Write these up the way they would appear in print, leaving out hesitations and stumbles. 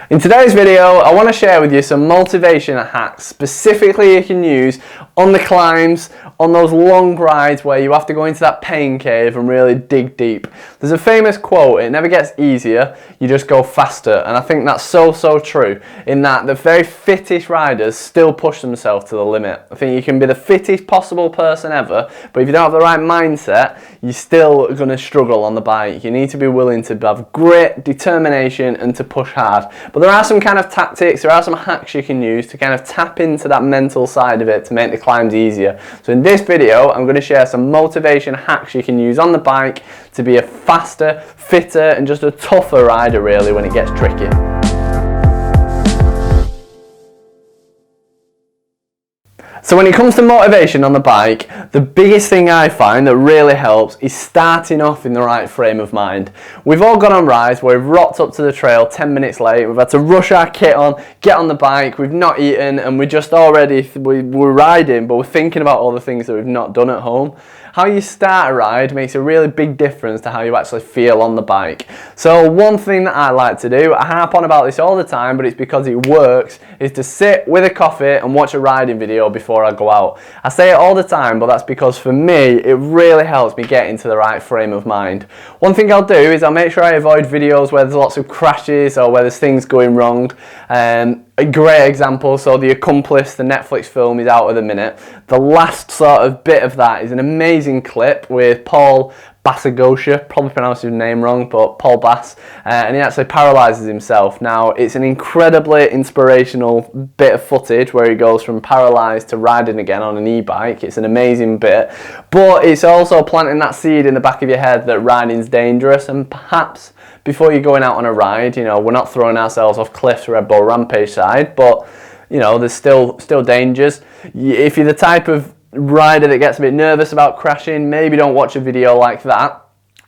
In today's video, I want to share with you some motivation hacks specifically you can use on the climbs, on those long rides where you have to go into that pain cave and really dig deep. There's a famous quote, it never gets easier, you just go faster. And I think that's so true, in that the very fittest riders still push themselves to the limit. I think you can be the fittest possible person ever, but if you don't have the right mindset, you're still going to struggle on the bike. You need to be willing to have grit, determination, and to push hard. But there are some kind of tactics, there are some hacks you can use to kind of tap into that mental side of it to make the climbs easier. So in this video, I'm going to share some motivation hacks you can use on the bike to be a faster, fitter, and just a tougher rider really when it gets tricky. So when it comes to motivation on the bike, the biggest thing I find that really helps is starting off in the right frame of mind. We've all gone on rides where we've rocked up to the trail 10 minutes late, we've had to rush our kit on, get on the bike, we've not eaten, and we're just already, we're riding, but we're thinking about all the things that we've not done at home. How you start a ride makes a really big difference to how you actually feel on the bike. So one thing that I like to do, I harp on about this all the time, but it's because it works, is to sit with a coffee and watch a riding video before I go out. I say it all the time, but that's because for me, it really helps me get into the right frame of mind. One thing I'll do is I'll make sure I avoid videos where there's lots of crashes or where there's things going wrong. A great example, so The Accomplice, the Netflix film, is out at the minute. The last sort of bit of that is an amazing clip with Paul Bassagosha, probably pronounced his name wrong, but Paul Bass, and he actually paralyzes himself. Now, it's an incredibly inspirational bit of footage where he goes from paralysed to riding again on an e-bike. It's an amazing bit, but it's also planting that seed in the back of your head that riding's dangerous, and perhaps before you're going out on a ride, you know, we're not throwing ourselves off cliffs Red Bull Rampage side, but you know, there's still dangers. If you're the type of rider that gets a bit nervous about crashing, maybe don't watch a video like that.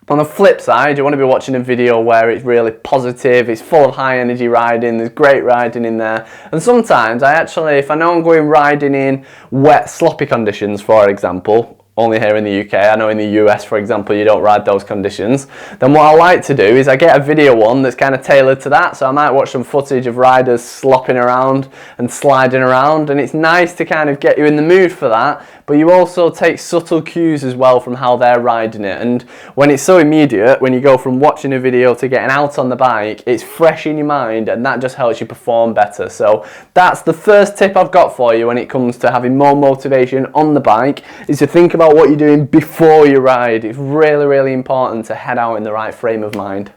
On the flip side, you want to be watching a video where it's really positive, it's full of high energy riding, there's great riding in there. And sometimes I actually, if I know I'm going riding in wet, sloppy conditions, for example, only here in the UK, I know in the US, for example, you don't ride those conditions, then what I like to do is I get a video one that's kind of tailored to that. So I might watch some footage of riders slopping around and sliding around, and it's nice to kind of get you in the mood for that, but you also take subtle cues as well from how they're riding it. And when it's so immediate, when you go from watching a video to getting out on the bike, it's fresh in your mind, and that just helps you perform better. So that's the first tip I've got for you when it comes to having more motivation on the bike, is to think about what you're doing before you ride. It's really important to head out in the right frame of mind.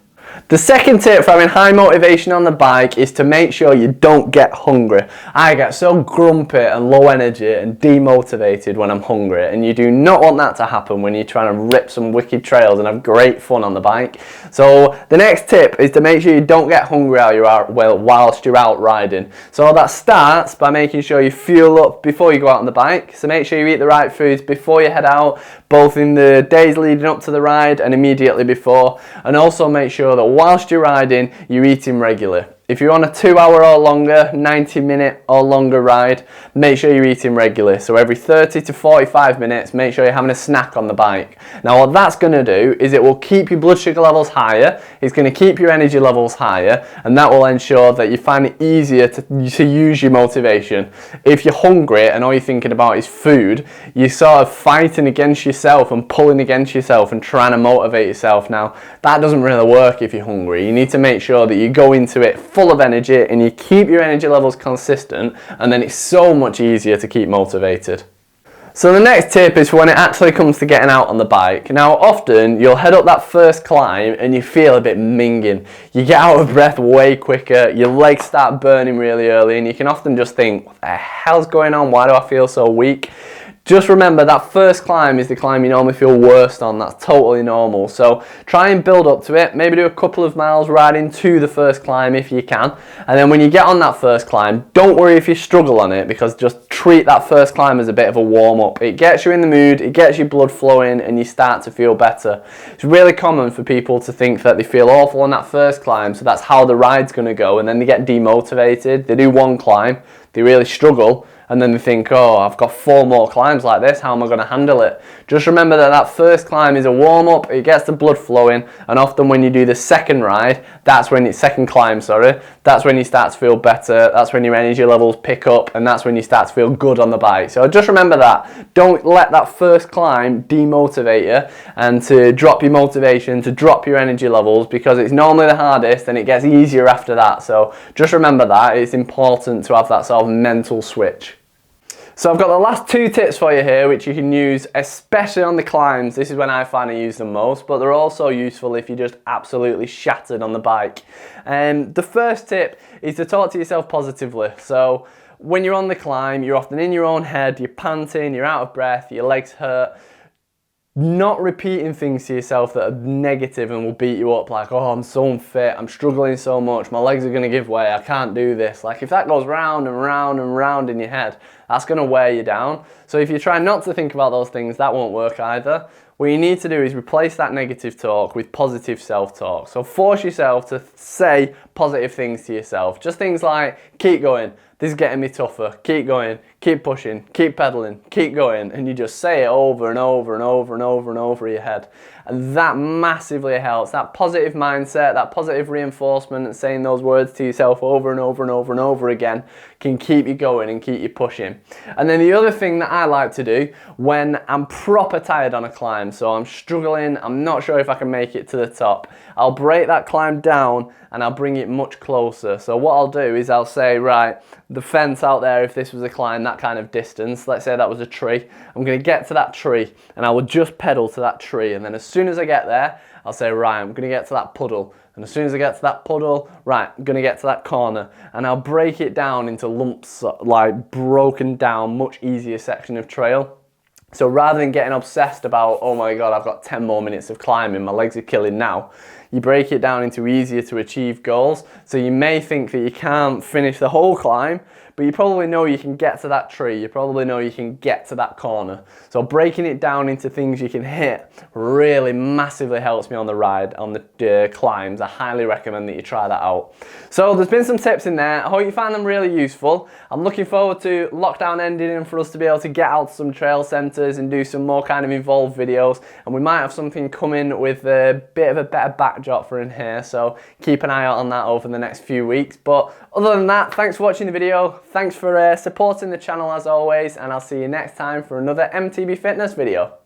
The second tip for having high motivation on the bike is to make sure you don't get hungry. I get so grumpy and low energy and demotivated when I'm hungry, and you do not want that to happen when you're trying to rip some wicked trails and have great fun on the bike. So the next tip is to make sure you don't get hungry whilst you're out riding. So that starts by making sure you fuel up before you go out on the bike. So make sure you eat the right foods before you head out, both in the days leading up to the ride and immediately before, and also make sure that whilst you're riding, you're eating regularly. If you're on a 2 hour or longer, 90-minute or longer ride, make sure you're eating regularly. So every 30 to 45 minutes, make sure you're having a snack on the bike. Now what that's going to do is it will keep your blood sugar levels higher, it's going to keep your energy levels higher, and that will ensure that you find it easier to use your motivation. If you're hungry and all you're thinking about is food, you're sort of fighting against yourself and pulling against yourself and trying to motivate yourself. Now that doesn't really work if you're hungry. You need to make sure that you go into it full of energy and you keep your energy levels consistent, and then it's so much easier to keep motivated. So the next tip is for when it actually comes to getting out on the bike. Now often you'll head up that first climb and you feel a bit minging. You get out of breath way quicker, your legs start burning really early, and you can often just think, what the hell's going on? Why do I feel so weak? Just remember that first climb is the climb you normally feel worst on. That's totally normal. So try and build up to it. Maybe do a couple of miles riding to the first climb if you can. And then when you get on that first climb, don't worry if you struggle on it, because just treat that first climb as a bit of a warm up. It gets you in the mood, it gets your blood flowing, and you start to feel better. It's really common for people to think that they feel awful on that first climb, so that's how the ride's going to go, and then they get demotivated. They do one climb, they really struggle, and then they think, oh, I've got 4 more climbs like this, how am I going to handle it? Just remember that that first climb is a warm-up, it gets the blood flowing, and often when you do the second ride, that's when it's second climb, sorry, that's when you start to feel better, that's when your energy levels pick up, and that's when you start to feel good on the bike. So just remember that. Don't let that first climb demotivate you and to drop your motivation, to drop your energy levels, because it's normally the hardest and it gets easier after that. So just remember that. It's important to have that sort of mental switch. So I've got the last 2 tips for you here which you can use especially on the climbs. This is when I find I use them most, but they're also useful if you're just absolutely shattered on the bike. The first tip is to talk to yourself positively. So when you're on the climb, you're often in your own head, you're panting, you're out of breath, your legs hurt. Not repeating things to yourself that are negative and will beat you up, like, oh, I'm so unfit, I'm struggling so much, my legs are going to give way, I can't do this. Like, if that goes round and round and round in your head, that's going to wear you down. So if you try not to think about those things, that won't work either. What you need to do is replace that negative talk with positive self-talk. So force yourself to say positive things to yourself. Just things like, keep going, this is getting me tougher, keep going, keep pushing, keep pedaling, keep going, and you just say it over and over and over and over and over in your head. And that massively helps. That positive mindset, that positive reinforcement and saying those words to yourself over and over and over and over again can keep you going and keep you pushing. And then the other thing that I like to do when I'm proper tired on a climb, so I'm struggling, I'm not sure if I can make it to the top, I'll break that climb down and I'll bring it much closer. So what I'll do is I'll say, right, the fence out there, if this was a climb that kind of distance, let's say that was a tree, I'm going to get to that tree and I will just pedal to that tree, and then as soon as I get there, I'll say, right, I'm going to get to that puddle, and as soon as I get to that puddle, right, I'm going to get to that corner, and I'll break it down into lumps, like broken down, much easier section of trail. So rather than getting obsessed about, oh my God, I've got 10 more minutes of climbing, my legs are killing now, you break it down into easier to achieve goals. So you may think that you can't finish the whole climb, but you probably know you can get to that tree, you probably know you can get to that corner. So breaking it down into things you can hit really massively helps me on the ride, on the climbs. I highly recommend that you try that out. So there's been some tips in there, I hope you find them really useful. I'm looking forward to lockdown ending and for us to be able to get out to some trail centres and do some more kind of involved videos, and we might have something coming with a bit of a better backdrop for in here, so keep an eye out on that over the next few weeks. But other than that, thanks for watching the video, thanks for supporting the channel as always, and I'll see you next time for another MTB Fitness video.